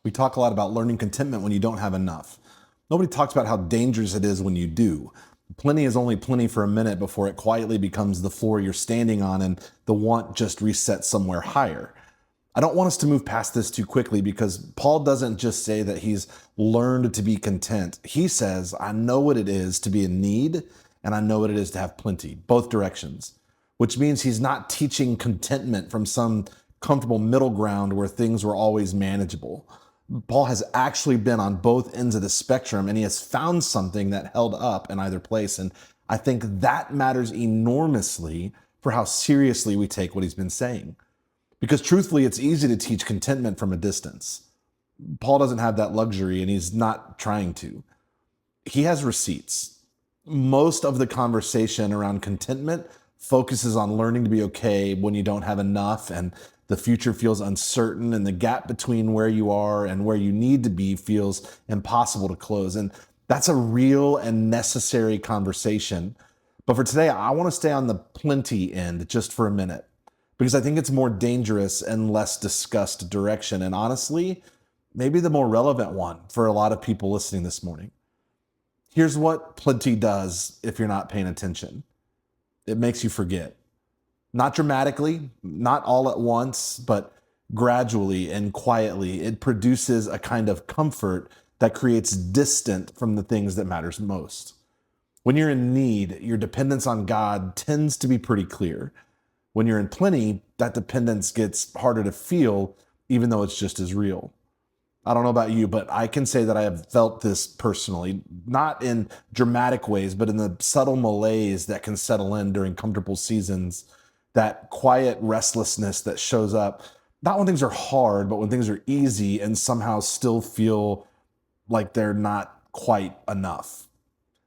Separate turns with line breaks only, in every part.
We talk a lot about learning contentment when you don't have enough. Nobody talks about how dangerous it is when you do. Plenty is only plenty for a minute before it quietly becomes the floor you're standing on and the want just resets somewhere higher. I don't want us to move past this too quickly because Paul doesn't just say that he's learned to be content. He says, I know what it is to be in need and I know what it is to have plenty, both directions, which means he's not teaching contentment from some comfortable middle ground where things were always manageable. Paul has actually been on both ends of the spectrum and he has found something that held up in either place. And I think that matters enormously for how seriously we take what he's been saying. Because truthfully, it's easy to teach contentment from a distance. Paul doesn't have that luxury and he's not trying to. He has receipts. Most of the conversation around contentment focuses on learning to be okay when you don't have enough and the future feels uncertain and the gap between where you are and where you need to be feels impossible to close. And that's a real and necessary conversation. But for today, I want to stay on the plenty end just for a minute because I think it's more dangerous and less discussed direction. And honestly, maybe the more relevant one for a lot of people listening this morning. Here's what plenty does if you're not paying attention. It makes you forget. Not dramatically, not all at once, but gradually and quietly. It produces a kind of comfort that creates distance from the things that matters most. When you're in need, your dependence on God tends to be pretty clear. When you're in plenty, that dependence gets harder to feel, even though it's just as real. I don't know about you, but I can say that I have felt this personally, not in dramatic ways, but in the subtle malaise that can settle in during comfortable seasons, that quiet restlessness that shows up, not when things are hard, but when things are easy and somehow still feel like they're not quite enough.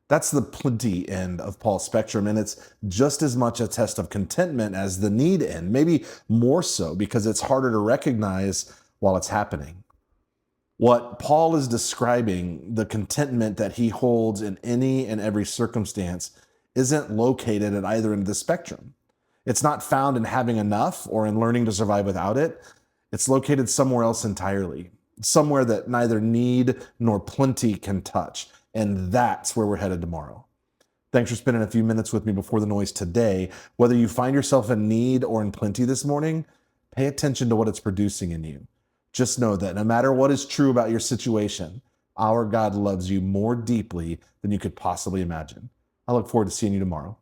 That's the plenty end of Paul's spectrum, and it's just as much a test of contentment as the need end, maybe more so because it's harder to recognize while it's happening. What Paul is describing, the contentment that he holds in any and every circumstance, isn't located at either end of the spectrum. It's not found in having enough or in learning to survive without it. It's located somewhere else entirely, somewhere that neither need nor plenty can touch. And that's where we're headed tomorrow. Thanks for spending a few minutes with me before the noise today. Whether you find yourself in need or in plenty this morning, pay attention to what it's producing in you. Just know that no matter what is true about your situation, our God loves you more deeply than you could possibly imagine. I look forward to seeing you tomorrow.